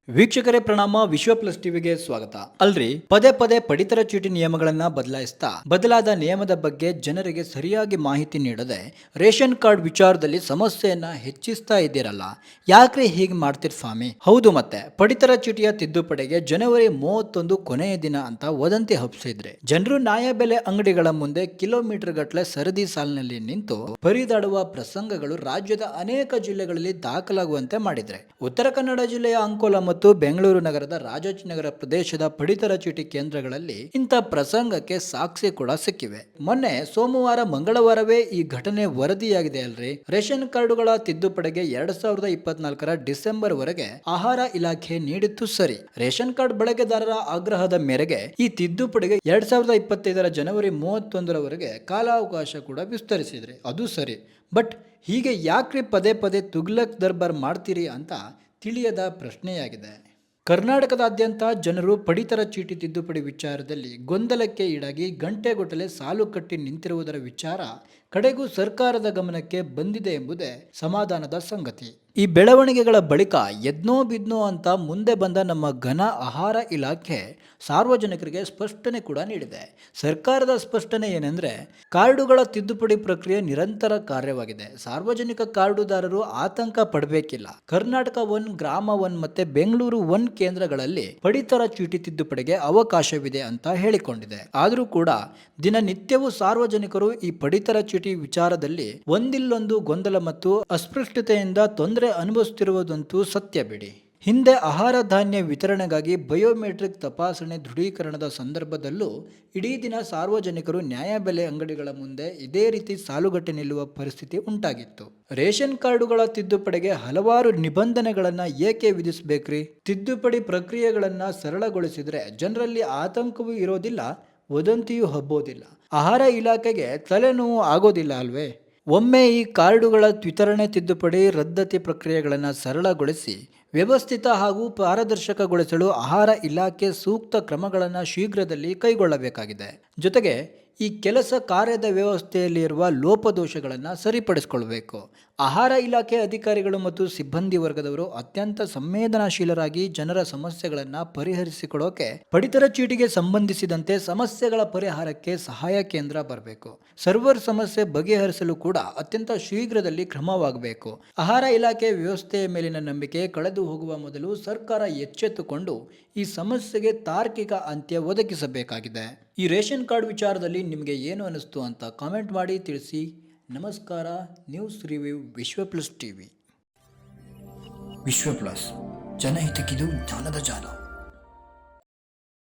ವೀಕ್ಷಕರೇ ಪ್ರಣಾಮ. ವಿಶ್ವ ಪ್ಲಸ್ ಟಿವಿಗೆ ಸ್ವಾಗತ. ಅಲ್ರಿ, ಪದೇ ಪದೇ ಪಡಿತರ ಚೀಟಿ ನಿಯಮಗಳನ್ನ ಬದಲಾಯಿಸ್ತಾ ಬದಲಾದ ನಿಯಮದ ಬಗ್ಗೆ ಜನರಿಗೆ ಸರಿಯಾಗಿ ಮಾಹಿತಿ ನೀಡದೆ ರೇಷನ್ ಕಾರ್ಡ್ ವಿಚಾರದಲ್ಲಿ ಸಮಸ್ಯೆಯನ್ನ ಹೆಚ್ಚಿಸ್ತಾ ಇದ್ದೀರಲ್ಲ, ಯಾಕ್ರಿ ಹೀಗೆ ಮಾಡ್ತಿರ್ ಸ್ವಾಮಿ? ಹೌದು, ಮತ್ತೆ ಪಡಿತರ ಚೀಟಿಯ ತಿದ್ದುಪಡಿಗೆ ಜನವರಿ 31 ಕೊನೆಯ ದಿನ ಅಂತ ವದಂತಿ ಹಬ್ಬಿಸಿದ್ರೆ ಜನರು ನ್ಯಾಯಬೆಲೆ ಅಂಗಡಿಗಳ ಮುಂದೆ ಕಿಲೋಮೀಟರ್ ಗಟ್ಟಲೆ ಸರದಿ ಸಾಲಿನಲ್ಲಿ ನಿಂತು ಪರಿದಾಡುವ ಪ್ರಸಂಗಗಳು ರಾಜ್ಯದ ಅನೇಕ ಜಿಲ್ಲೆಗಳಲ್ಲಿ ದಾಖಲಾಗುವಂತೆ ಮಾಡಿದ್ರೆ. ಉತ್ತರ ಕನ್ನಡ ಜಿಲ್ಲೆಯ ಅಂಕೋಲ ಮತ್ತು ಬೆಂಗಳೂರು ನಗರದ ರಾಜಾಜಿನಗರ ಪ್ರದೇಶದ ಪಡಿತರ ಚೀಟಿ ಕೇಂದ್ರಗಳಲ್ಲಿ ಇಂಥ ಪ್ರಸಂಗಕ್ಕೆ ಸಾಕ್ಷಿ ಕೂಡ ಸಿಕ್ಕಿವೆ. ಮೊನ್ನೆ ಸೋಮವಾರ ಮಂಗಳವಾರವೇ ಈ ಘಟನೆ ವರದಿಯಾಗಿದೆ ಅಲ್ರಿ. ರೇಷನ್ ಕಾರ್ಡುಗಳ ತಿದ್ದುಪಡಿಗೆ 2024 ಡಿಸೆಂಬರ್ ವರೆಗೆ ಆಹಾರ ಇಲಾಖೆ ನೀಡಿತ್ತು ಸರಿ. ರೇಷನ್ ಕಾರ್ಡ್ ಬಳಕೆದಾರರ ಆಗ್ರಹದ ಮೇರೆಗೆ ಈ ತಿದ್ದುಪಡಿಗೆ 2025 ಜನವರಿ 31 ಕಾಲಾವಕಾಶ ಕೂಡ ವಿಸ್ತರಿಸಿದ್ರೆ ಅದು ಸರಿ. ಬಟ್ ಹೀಗೆ ಯಾಕ್ರಿ ಪದೇ ಪದೇ ತುಗ್ಲಕ್ ದರ್ಬಾರ್ ಮಾಡ್ತೀರಿ ಅಂತ ತಿಳಿಯದ ಪ್ರಶ್ನೆಯಾಗಿದೆ. ಕರ್ನಾಟಕದಾದ್ಯಂತ ಜನರು ಪಡಿತರ ಚೀಟಿ ತಿದ್ದುಪಡಿ ವಿಚಾರದಲ್ಲಿ ಗೊಂದಲಕ್ಕೆ ಈಡಾಗಿ ಗಂಟೆಗಟ್ಟಲೆ ಸಾಲು ಕಟ್ಟಿ ನಿಂತಿರುವುದರ ವಿಚಾರ ಕಡೆಗೂ ಸರ್ಕಾರದ ಗಮನಕ್ಕೆ ಬಂದಿದೆ ಎಂಬುದೇ ಸಮಾಧಾನದ ಸಂಗತಿ. ಈ ಬೆಳವಣಿಗೆಗಳ ಬಳಿಕ ಎದ್ನೋ ಬಿದ್ನೋ ಅಂತ ಮುಂದೆ ಬಂದ ನಮ್ಮ ಘನ ಆಹಾರ ಇಲಾಖೆ ಸಾರ್ವಜನಿಕರಿಗೆ ಸ್ಪಷ್ಟನೆ ಕೂಡ ನೀಡಿದೆ. ಸರ್ಕಾರದ ಸ್ಪಷ್ಟನೆ ಏನೆಂದರೆ, ಕಾರ್ಡುಗಳ ತಿದ್ದುಪಡಿ ಪ್ರಕ್ರಿಯೆ ನಿರಂತರ ಕಾರ್ಯವಾಗಿದೆ. ಸಾರ್ವಜನಿಕ ಕಾರ್ಡುದಾರರು ಆತಂಕ ಪಡಬೇಕಿಲ್ಲ. ಕರ್ನಾಟಕ 1, ಗ್ರಾಮ 1 ಮತ್ತೆ ಬೆಂಗಳೂರು 1 ಕೇಂದ್ರಗಳಲ್ಲಿ ಪಡಿತರ ಚೀಟಿ ತಿದ್ದುಪಡಿಗೆ ಅವಕಾಶವಿದೆ ಅಂತ ಹೇಳಿಕೊಂಡಿದೆ. ಆದರೂ ಕೂಡ ದಿನನಿತ್ಯವೂ ಸಾರ್ವಜನಿಕರು ಈ ಪಡಿತರ ಚೀಟಿ ವಿಚಾರದಲ್ಲಿ ಒಂದಿಲ್ಲೊಂದು ಗೊಂದಲ ಮತ್ತು ಅಸ್ಪೃಶ್ಯತೆಯಿಂದ ತೊಂದರೆ ಅನುಭವಿಸುತ್ತಿರುವುದಂತೂ ಸತ್ಯ ಬಿಡಿ. ಹಿಂದೆ ಆಹಾರ ಧಾನ್ಯ ವಿತರಣೆಗಾಗಿ ಬಯೋಮೆಟ್ರಿಕ್ ತಪಾಸಣೆ ದೃಢೀಕರಣದ ಸಂದರ್ಭದಲ್ಲೂ ಇಡೀ ದಿನ ಸಾರ್ವಜನಿಕರು ನ್ಯಾಯಬೆಲೆ ಅಂಗಡಿಗಳ ಮುಂದೆ ಇದೇ ರೀತಿ ಸಾಲುಗಟ್ಟಿ ನಿಲ್ಲುವ ಪರಿಸ್ಥಿತಿ ಉಂಟಾಗಿತ್ತು. ರೇಷನ್ ಕಾರ್ಡುಗಳ ತಿದ್ದುಪಡಿಗೆ ಹಲವಾರು ನಿಬಂಧನೆಗಳನ್ನ ಏಕೆ ವಿಧಿಸಬೇಕ್ರಿ? ತಿದ್ದುಪಡಿ ಪ್ರಕ್ರಿಯೆಗಳನ್ನ ಸರಳಗೊಳಿಸಿದ್ರೆ ಜನರಲ್ಲಿ ಆತಂಕವೂ ಇರೋದಿಲ್ಲ, ವದಂತಿಯೂ ಹಬ್ಬೋದಿಲ್ಲ, ಆಹಾರ ಇಲಾಖೆಗೆ ತಲೆನೋವು ಆಗೋದಿಲ್ಲ ಅಲ್ವೇ? ಒಮ್ಮೆ ಈ ಕಾರ್ಡುಗಳ ವಿತರಣೆ ತಿದ್ದುಪಡಿ ರದ್ದತಿ ಪ್ರಕ್ರಿಯೆಗಳನ್ನು ಸರಳಗೊಳಿಸಿ ವ್ಯವಸ್ಥಿತ ಹಾಗೂ ಪಾರದರ್ಶಕಗೊಳಿಸಲು ಆಹಾರ ಇಲಾಖೆ ಸೂಕ್ತ ಕ್ರಮಗಳನ್ನು ಶೀಘ್ರದಲ್ಲಿ ಕೈಗೊಳ್ಳಬೇಕಾಗಿದೆ. ಜೊತೆಗೆ ಈ ಕೆಲಸ ಕಾರ್ಯದ ವ್ಯವಸ್ಥೆಯಲ್ಲಿ ಇರುವ ಲೋಪದೋಷಗಳನ್ನು ಸರಿಪಡಿಸಿಕೊಳ್ಳಬೇಕು. ಆಹಾರ ಇಲಾಖೆ ಅಧಿಕಾರಿಗಳು ಮತ್ತು ಸಿಬ್ಬಂದಿ ವರ್ಗದವರು ಅತ್ಯಂತ ಸಂವೇದನಾಶೀಲರಾಗಿ ಜನರ ಸಮಸ್ಯೆಗಳನ್ನು ಪರಿಹರಿಸಿಕೊಡೋಕೆ ಪಡಿತರ ಚೀಟಿಗೆ ಸಂಬಂಧಿಸಿದಂತೆ ಸಮಸ್ಯೆಗಳ ಪರಿಹಾರಕ್ಕೆ ಸಹಾಯ ಕೇಂದ್ರ ಬರಬೇಕು. ಸರ್ವರ್ ಸಮಸ್ಯೆ ಬಗೆಹರಿಸಲು ಕೂಡ ಅತ್ಯಂತ ಶೀಘ್ರದಲ್ಲಿ ಕ್ರಮವಾಗಬೇಕು. ಆಹಾರ ಇಲಾಖೆ ವ್ಯವಸ್ಥೆಯ ಮೇಲಿನ ನಂಬಿಕೆ ಕಳೆದು ಹೋಗುವ ಮೊದಲು ಸರ್ಕಾರ ಎಚ್ಚೆತ್ತುಕೊಂಡು ಈ ಸಮಸ್ಯೆಗೆ ತಾರ್ಕಿಕ ಅಂತ್ಯ ಒದಗಿಸಬೇಕಾಗಿದೆ. ಈ ರೇಷನ್ ಕಾರ್ಡ್ ವಿಚಾರದಲ್ಲಿ ನಿಮಗೆ ಏನು ಅನಿಸ್ತು ಅಂತ ಕಾಮೆಂಟ್ ಮಾಡಿ ತಿಳಿಸಿ. ನಮಸ್ಕಾರ. ನ್ಯೂಸ್ ರಿವ್ಯೂ ವಿಶ್ವ ಪ್ಲಸ್ ಟಿವಿ. ವಿಶ್ವ ಪ್ಲಸ್, ಜನಹಿತಕ್ಕಿದು ಜ್ಞಾನದ ಜಾಲ.